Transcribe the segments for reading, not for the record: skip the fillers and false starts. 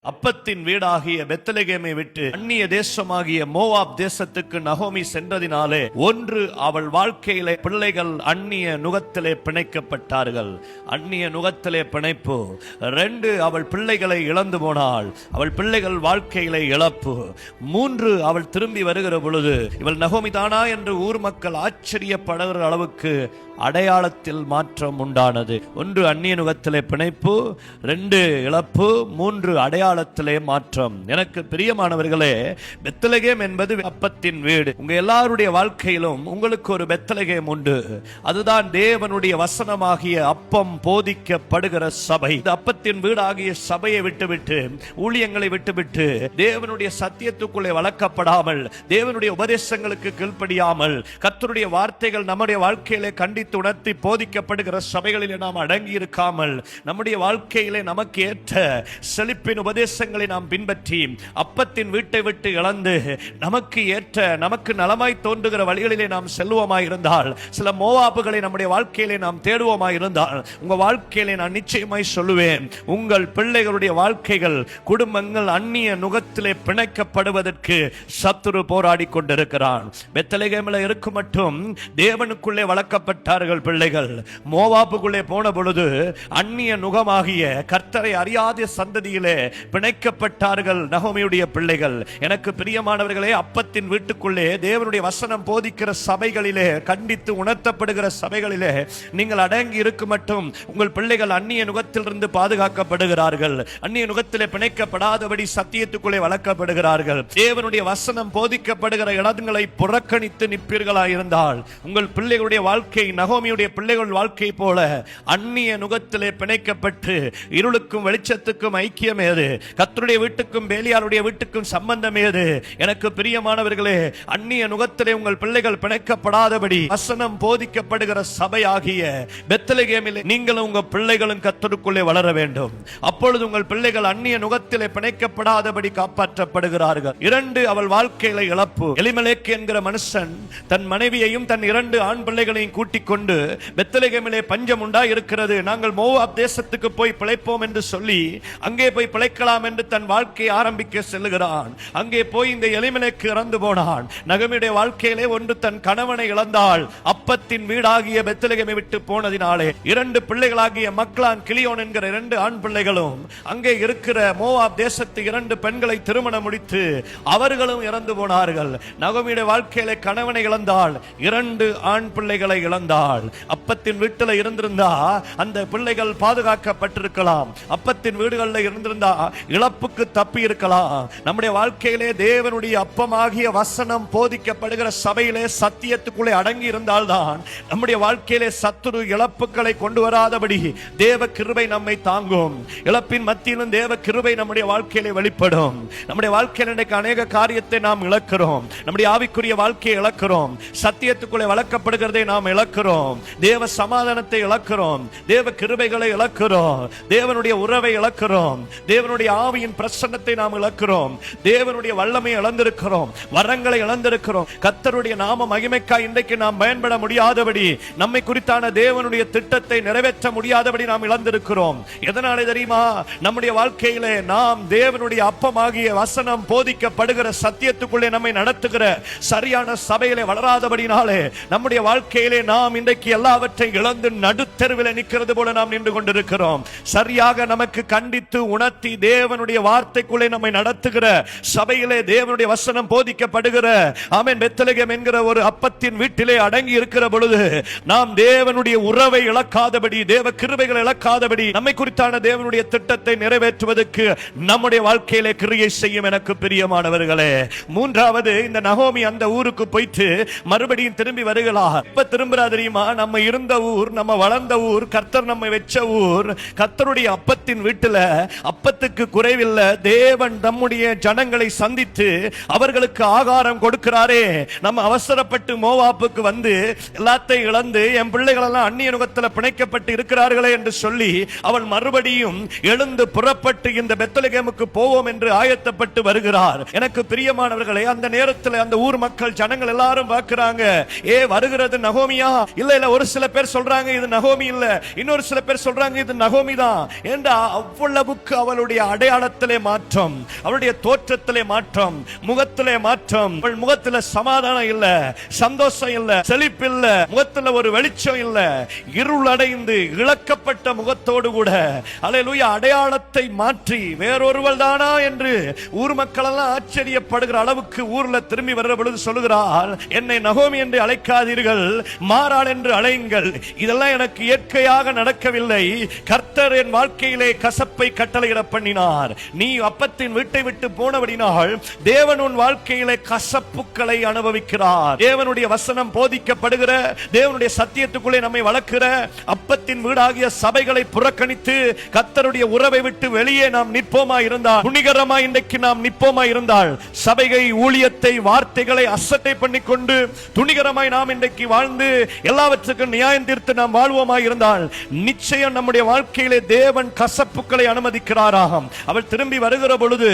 அப்பத்தின் வீடாகிய பெத்லகேமை விட்டு அந்நிய தேசமாகிய மோவாப் தேசத்துக்கு நகோமி சென்றதினாலே, ஒன்று, அவள் வாழ்க்கையிலே பிள்ளைகள் அந்நிய நுகத்திலே பிணைக்கப்பட்டார்கள், அந்நிய நுகத்திலே பிணைப்பு. 2, அவள் பிள்ளைகளை இழந்து போனாள், அவள் பிள்ளைகள் வாழ்க்கையிலே இழப்பு. 3, அவள் திரும்பி வருகிற பொழுது இவள் நகோமி தானா என்று ஊர் மக்கள் ஆச்சரியப்படுகிற அளவுக்கு அடையாளத்தில் மாற்றம் உண்டானது. 1, அந்நிய நுகத்திலே பிணைப்பு, 2, இழப்பு, 3, அடையாளத்திலே மாற்றம். எனக்கு பிரியமானவர்களே, பெத்லகேம் என்பது அப்பத்தின் வீடு. உங்க எல்லாருடைய வாழ்க்கையிலும் உங்களுக்கு ஒரு பெத்லகேம் உண்டு. அதுதான் தேவனுடைய வசனமாகிய அப்பம் போதிக்கப்படுகிற சபை. இந்த அப்பத்தின் வீடாகிய சபையை விட்டுவிட்டு, ஊழியங்களை விட்டுவிட்டு, தேவனுடைய சத்தியத்துக்குள்ளே வளர்க்கப்படாமல், தேவனுடைய உபதேசங்களுக்கு கீழ்ப்படியாமல், கர்த்தருடைய வார்த்தைகள் நம்முடைய வாழ்க்கையிலே கண்டித்து உணர்த்தி போதிக்கப்படுகிற சபைகளிலே நாம் அடங்கி இருக்காமல், நம்முடைய வாழ்க்கையிலே நமக்கு ஏற்ற செழிப்பின் உபதேசங்களை நாம் பின்பற்றி அப்பத்தின் வீட்டை விட்டு இழந்து நமக்கு ஏற்ற, நமக்கு நலமாய் தோன்றுகிற வழிகளிலே நாம் செல்வோமாய் இருந்தால், சில மோவாபுகளை நம்முடைய வாழ்க்கையிலே நாம் தேடுவோமாய் இருந்தால், உங்க வாழ்க்கையிலே நான் நிச்சயமாய் சொல்லுவேன், உங்கள் பிள்ளைகளுடைய வாழ்க்கைகள், குடும்பங்கள் அந்நிய நுகத்திலே பிணைக்கப்படுவதற்கு சத்துரு போராடி கொண்டிருக்கிறான். பெத்லகேமில் இருக்கும் மட்டும் தேவனுக்குள்ளே வளர்க்கப்பட்ட பிள்ளைகள் மோவாபுக்குள்ளே போன பொழுது அந்நிய நுகமாகிய கர்த்தரை அறியாத சந்ததியிலே பிணைக்கப்பட்டார்கள் நகோமியுடைய பிள்ளைகள். எனக்கு பிரியமானவர்களே, அப்பத்தின் வீட்டுக்குள்ளே தேவனுடைய வசனம் போதிக்கிற சபைகளிலே, கண்டித்து உணர்த்தப்படுகிற சபைகளிலே நீங்கள் அடங்கி இருக்கும் மட்டும் உங்கள் பிள்ளைகள் அந்நிய நுகத்திலிருந்து பாதுகாக்கப்படுகிறார்கள், அந்நிய நுகத்திலே பிணைக்கப்படாதபடி சத்தியத்துக்குள்ளே வளர்க்கப்படுகிறார்கள். தேவனுடைய வசனம் போதிக்கப்படுகிற இடங்களை புறக்கணித்து நிற்பீர்களாயிருந்தால் உங்கள் பிள்ளைகளுடைய வாழ்க்கை நகோமியுடைய பிள்ளைகள் வாழ்க்கை போல அந்நிய நுகத்திலே பிணைக்கப்பட்டு இருளுக்கும் வெளிச்சத்துக்கும் ஐக்கியம் ஏது? கர்த்தருடைய வீட்டுக்கும் பேலியாளுடைய வீட்டுக்கும் சம்பந்தம் ஏது? எனக்கு பிரியமானவர்களே, அந்நிய நுகத்திலே உங்கள் பிள்ளைகள் பிணைக்கப்படாதபடி வசனம் போதிக்கப்படுகிற சபையாகிய பெத்லகேமிலே நீங்களும் உங்கள் பிள்ளைகளும் கர்த்தருக்குள்ளே வளர வேண்டும். அப்பொழுது உங்கள் பிள்ளைகள் அந்நிய நுகத்திலே பிணைக்கப்படாதபடி காப்பாற்றப்படுகிறார்கள். 2, அவள் வாழ்க்கையில இழப்பு. எலிமெலேக்கு என்கிற மனுஷன் தன் மனைவியையும் தன் 2 ஆண் பிள்ளைகளையும் கூட்டிக் கொண்டு பெத்லகேமிலே பஞ்சம் உண்டா இருக்கிறது, நாங்கள் மோவாப் தேசத்துக்கு போய் பிழைப்போம் என்று சொல்லி அங்கே போய் பிழைக்கலாம் என்று தன் வாழ்க்கையை ஆரம்பிக்க செல்லுகிறான். அங்கே போய் இந்த எலிமெலேக்கு இறந்து போனான். நகோமியுடைய வாழ்க்கையிலே ஒன்று, தன் கணவனை இழந்தாள். அப்பத்தின் வீடாகிய பெத்லகேமை விட்டு போனதினாலே 2 பிள்ளைகளாகிய மக்லான், கிளியோன் என்கிற 2 ஆண் பிள்ளைகளும், அங்கே இருக்கிற மோவாப் தேசத்து 2 பெண்களை திருமணம் முடித்து அவர்களும் இறந்து போனார்கள். நகோமியுடைய வாழ்க்கையிலே கணவனை இழந்தாள், 2 ஆண் பிள்ளைகளை இழந்தாள். அப்பத்தின் வீட்டில் இருந்திருந்தா அந்த பிள்ளைகள் பாதுகாக்கப்பட்டிருக்கலாம். அப்பத்தின் வீடுகளில் இருந்திருந்தா இழப்புக்கு தப்பி இருக்கலாம். நம்முடைய வாழ்க்கையிலே தேவனுடைய அப்பமாகிய வசனம் போதிக்கப்படுகிற சபையிலே சத்தியத்துக்குள்ளே அடங்கி இருந்தால்தான் நம்முடைய வாழ்க்கையிலே சத்துரு இழப்புகளை கொண்டு வராதபடி தேவ கிருபை நம்மை தாங்கும். இழப்பின் மத்தியிலும் தேவ கிருபை நம்முடைய வாழ்க்கையிலே வெளிப்படும். நம்முடைய வாழ்க்கையில் இன்றைக்கு அநேக காரியத்தை நாம் இழக்கிறோம். நம்முடைய ஆவிக்குரிய வாழ்க்கையை இழக்கிறோம். சத்தியத்துக்குள்ளே வளர்க்கப்படுகிறதை நாம் இழக்கிறோம். தேவ சமாதானத்தை இழக்கிறோம். தேவ கிருபைகளை இழக்கிறோம். தேவனுடைய உறவை இழக்கிறோம். தேவனுடைய ஆவியின் பிரசன்னத்தை நாம் இழக்கிறோம். தேவனுடைய வல்லமையை இழந்திருக்கிறோம். வரங்களை இழந்திருக்கிறோம். கர்த்தருடைய நாம மகிமைக்காய் இன்றைக்கு நாம் பயன்பட முடியாதபடி, நம்மை குறித்தான தேவனுடைய திட்டத்தை நிறைவேற்ற முடியாதபடி நாம் இழந்திருக்கிறோம். எதனாலே தெரியுமா? நம்முடைய வாழ்க்கையிலே நாம் தேவனுடைய அப்பமாகிய வசனம் போதிக்கப்படுகிற சத்தியத்துக்குள்ளே நம்மை நடத்துகிற சரியான சபையிலே வளராதபடினாலே நம்முடைய வாழ்க்கையிலே நாம் இன்றைக்கு எல்லாவற்றை இழந்து நடுத்தெருவில் நிற்கிறது போல நாம் நின்று கொண்டிருக்கிறோம். சரியாக நமக்கு கண்டித்து உணர்த்தி தேவனுடைய வார்த்தைக்குள்ளே நம்மை நடத்துகிற சபையிலே தேவனுடைய வசனம் போதிக்கப்படுகிற ஆமென் பெத்லகேம் என்கிற ஒரு அப்பத்தின் வீட்டிலே அடங்கி இருக்கிற பொழுது நாம் தேவனுடைய உறவை இழக்காதபடி, தேவ கிருபைகளை இழக்காதபடி, நம்மை குறித்தான தேவனுடைய திட்டத்தை நிறைவேற்றுவதற்கு நம்முடைய வாழ்க்கையிலே கிரியை செய்யும். எனக்கு பிரியமானவர்களே, 3வது, இந்த நகோமி அந்த ஊருக்கு போயிட்டு மறுபடியும் திரும்பி வருகிறார். இப்ப திரும்புறா தெரியுமா? நம்ம இருந்த ஊர், நம்ம வளர்ந்த ஊர், கர்த்தர் நம்மை வெச்ச ஊர், கர்த்தருடைய அப்பத்தின் வீட்டில் அப்பத்துக்கு குறைவில்லை. தேவன் நம்முடைய ஜனங்களை சந்தித்து அவர்களுக்கு ஆகாரம் கொடுக்கிறாரே. நம்ம அவசரப்பட்டு மோவாப்புக்கு வந்து எல்லாத்தையும் இழந்து என் பிள்ளைகள் எல்லாம் அந்நிய நுகத்தில் பிணைக்கப்பட்டு இருக்கிறார்களே என்று சொல்லி அவள் மறுபடியும் எழுந்து புறப்பட்டு இந்த பெத்லகேமுக்கு போவோம் என்று ஆயத்தப்பட்டு வருகிறார். எனக்கு பிரியமானவர்களே, அந்த நேரத்தில் அந்த ஊர் மக்கள் ஜனங்கள் எல்லாரும் பார்க்கிறாங்க, வருகிறது நகோமியா? இல்ல இல்ல, ஒரு சில பேர் சொல்றாங்க இது நகோமி இல்ல, இன்னொரு சில பேர் சொல்றாங்க இது நகோமி தான். ஏண்டா அவ்வளவுக்கு அவளுடைய அடையாளத்திலே மாற்றம், அவளுடைய தோற்றத்திலே மாற்றம், முகத்திலே மாற்றம். அவள் முகத்திலே சமாதானம் இல்ல, சந்தோஷம் இல்ல, செழிப்பு இல்ல, முகத்துல ஒரு வெளிச்சம் இல்ல, இருள் அடைந்து இழக்கப்பட்ட முகத்தோடு கூட அல்லேலூயா அடையாளத்தை மாற்றி வேறொருவள் தானா என்று ஊர் மக்கள் எல்லாம் ஆச்சரியப்படுகிற அளவுக்கு ஊர்ல திரும்பி வருகிற பொழுது சொல்லுகிறாள், என்னை நகோமி என்று அழைக்காதீர்கள், மாறாள் என்று அழையுங்கள். இதெல்லாம் எனக்கு இயற்கையாக நடக்கவில்லை. கர்த்தர் என் வாழ்க்கையிலே கசப்பை கட்டளையிட பண்ணினார். நீ அப்பத்தின் வீட்டை விட்டு போனபடினால் தேவன் உன் வாழ்க்கையிலே கசப்புக்களை அனுபவிக்கிறார். தேவனுடைய வசனம் போதிக்கப்படுகிற, தேவனுடைய சத்தியத்துக்குள்ளே நம்மை வளர்க்கிற அப்பத்தின் வீடாகிய சபைகளை புறக்கணித்து கர்த்தருடைய உறவை விட்டு வெளியே நாம் நிற்போமா இருந்தால், துணிகரமாய் இன்றைக்கு நாம் நிற்போமா இருந்தால், சபையை ஊழியத்தை வார்த்தைகளை அசட்டை பண்ணிக்கொண்டு துணிகரமாய் நாம் இன்றைக்கு வாழ்ந்து எல்லாவற்றுக்கும் நியாயம் தீர்த்து நாம் வாழ்வோமா இருந்தால், நிச்சயம் நம்முடைய வாழ்க்கையிலே தேவன் கசப்புக்களை அனுமதிக்கிறாராம். அவள் திரும்பி வருகிற பொழுது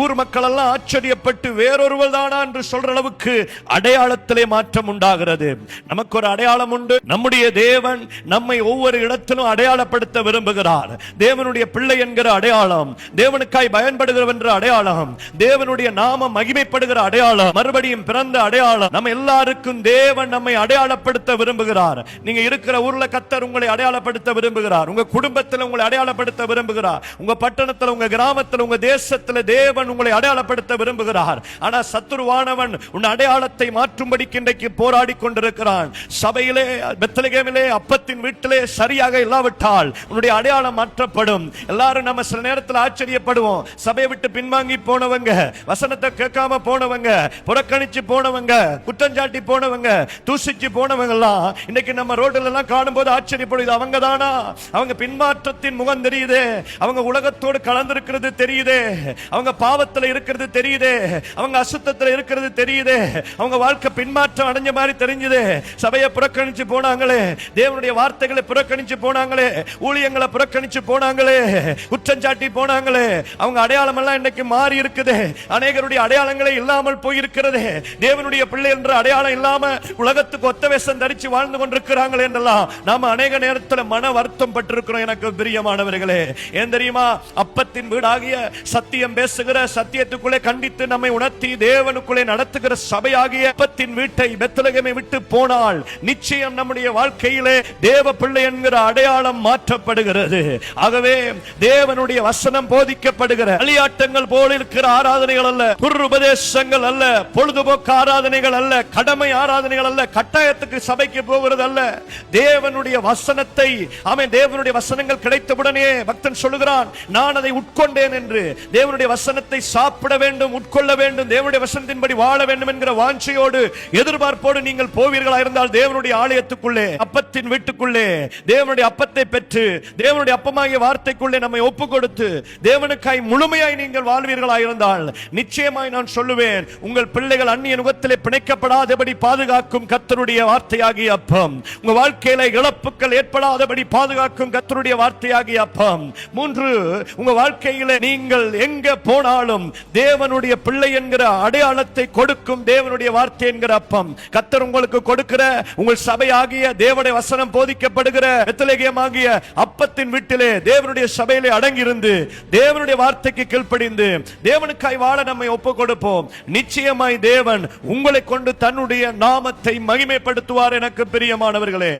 ஊர் மக்கள் எல்லாம் ஆச்சரியப்பட்டு வேறொருவள் தானா என்று சொல்ற அளவுக்கு அடையாளத்திலே மாற்றம் உண்டாகிறது. நமக்கு ஒரு அடையாளம் உண்டு. நம்முடைய தேவன் நம்மை ஒவ்வொரு இடத்திலும் அடையாளப்படுத்த விரும்புகிறார். தேவனுடைய பிள்ளை என்கிற அடையாளம், தேவனுக்காய் பயன்படுகிற என்ற அடையாளம், தேவனுடைய நாமம் மகிமைப்படுகிற அடையாளம், மறுபடியும் பிறந்த அடையாளம். நம்ம எல்லாருக்கும் தேவன் நம்மை அடையாளப்படுத்த விரும்புகிறார். நீங்க இருக்கிற ஊர்ல கர்த்தர் உங்களை அடையாளப்படுத்த விரும்புகிறார். உங்க குடும்பத்தில் உங்களை அடையாளப்படுத்த விரும்புகிறார். உங்க பட்டணத்தில், உங்க கிராமத்தில், உங்க தேசத்தில் தேவன் உங்களை அடையாளப்படுத்த விரும்புகிறார். ஆனா சத்துருவானவன் உன் அடையாளத்தை மாற்றும்படிக்கு இன்றைக்கு போராடி கொண்டிருக்கிறான். சபையிலே, பெத்லகேமிலே, அப்பத்தின் வீட்டிலே சரியாக இல்லாவிட்டால் உன்னுடைய அடையாளம் மாற்றப்படும். எல்லாரும் நம்ம சில நேரத்தில் ஆச்சரியப்படுவோம். சபையை விட்டு பின்வாங்கி போனவங்க, வசனத்தை கேட்காம போனவங்க, புறக்கணிச்சு போனவங்க, குற்றஞ்சாட்டி போனவங்க, தூசிச்சு போனவங்க எல்லாம் இன்னைக்கு நம்ம ரோட்ல எல்லாம் காணும் போது ஆச்சரியப்படுது. அவங்க தானா? அவங்க பின்மாற்றத்தின் முகம் தெரியுதே, அவங்க உலகத்தோடு கலந்திருக்கிறது தெரியுதே, அவங்க பாவத்தில் இருக்கிறது தெரியுதே, அவங்க அசுத்தத்தில் இருக்கிறது தெரியுதே, அவங்க வாழ்க்கை பின்மாற்றம் அடைஞ்ச மாதிரி தெரிஞ்சதே. சபையை புறக்கணிச்சு போனாங்களே, தேவனுடைய வார்த்தைகளை புறக்கணிச்சு போனாங்களே, ஊழியங்களை புறக்கணிச்சு போனாங்களே, குற்றஞ்சாட்டி போனாங்களே, அவங்க அடையாளம் எல்லாம் இன்னைக்கு மாறி இருக்குது. அநேகருடைய அடையாளங்களே இல்லாமல் போயிருக்கிறது. தேவனுடைய பிள்ளை என்ற அடையாளம் இல்லாம உலகத்துக்கு ஒத்த வேஷம் தரிச்சு வாழ்ந்து கொண்டிருக்கிறாங்களே என்றெல்லாம் நாம அநேக நேரத்தில் மன வருத்தம் பட்டிருக்கிறோம். எனக்கு பிரியமானவர்களே, ஏன் தெரியுமா? அப்பத்தின் வீடாகிய சத்தியம் பேசுகிற, சத்தியத்துக்குள்ளே கண்டித்து நம்மை உணர்த்தி தேவனுக்குள்ளே நடத்துகிற சபையாகிய அப்பத்தின் வீட்டை, பெத்லகேமை விட்டு போனால் நிச்சயம் நம்முடைய வாழ்க்கையிலே தேவ பிள்ளை என்கிற அடையாளம் மாற்றப்படுகிறது. ஆகவே தேவனுடைய வசனம் போதிக்கப்படுகிற களியாட்டங்கள் போல இருக்கிற ஆராதனைகள் அல்ல, உபதேசங்கள் அல்ல, பொழுதுபோக்கு ஆராதனைகள் அல்ல, கடமை ஆராதனைகள் அல்ல, கட்டாயத்துக்கு சபைக்கு போகிறது அல்ல. தேவனுடைய வசனத்தை, ஆமென், தேவனுடைய வசனங்கள் கிடைத்தவுடனே பக்தன் சொல்லுகிறான், நான் அதை உட்கொண்டேன் என்று. தேவனுடைய வசனத்தை சாப்பிட வேண்டும், உட்கொள்ள வேண்டும், தேவனுடைய வசனத்தின்படி வாழ வேண்டும் என்கிற வாஞ்சையோடு, எதிர்பார்ப்போடு நீங்கள் போவீர்களா இருந்தால் தேவனுடைய ஆலயத்துக்குள்ளே, அப்பத்தின் வீட்டுக்குள்ளே, தேவனுடைய அப்பத்தை பெற்று தேவனுடைய அப்பமாகிய வார்த்தைக்குள்ளே நம்மை ஒப்பு கொடுத்து தேவனுக்காய் முழுமையாய் நீங்கள் வாழ்வீர்களா இருந்தால் நிச்சயமாய் நான் சொல்லுவேன், உங்கள் பிள்ளைகள் அந்நிய நுகத்திலே பிணைக்கப்படாதபடி பாதுகாக்கும் கர்த்தருடைய வார்த்தையாகிய அப்பம், உங்க வாழ்க்கையில இழப்புகள் ஏற்படாதபடி பாதுகாக்கும் கர்த்தருடைய வார்த்தையாகிய அப்பம். 3, உங்க வாழ்க்கையில நீங்கள் எங்க போனாலும் தேவனுடைய பிள்ளை என்கிற அடையாளத்தை கொடுக்கும் தேவனுடைய வார்த்தை என்கிற அப்பம் கர்த்தர் உங்களுக்கு கொடுக்கிற உங்கள் சபையாகிய தேவனுடைய வசனம் போதிக்கப்படுகிற பெத்லகேமாகிய அப்பத்தின் வீட்டிலே, தேவனுடைய சபையிலே அடங்கியிருந்து தேவனுடைய வார்த்தைக்கு கீழ்ப்படிந்து தேவனுக்காய் வாழ நம்மை ஒப்பு கொடுப்போம். நிச்சயமாய் தேவன் உங்களை கொண்டு தன்னுடைய நாமத்தை மகிமைப்படுத்துவார். எனக்கு பிரியமானவர்களே.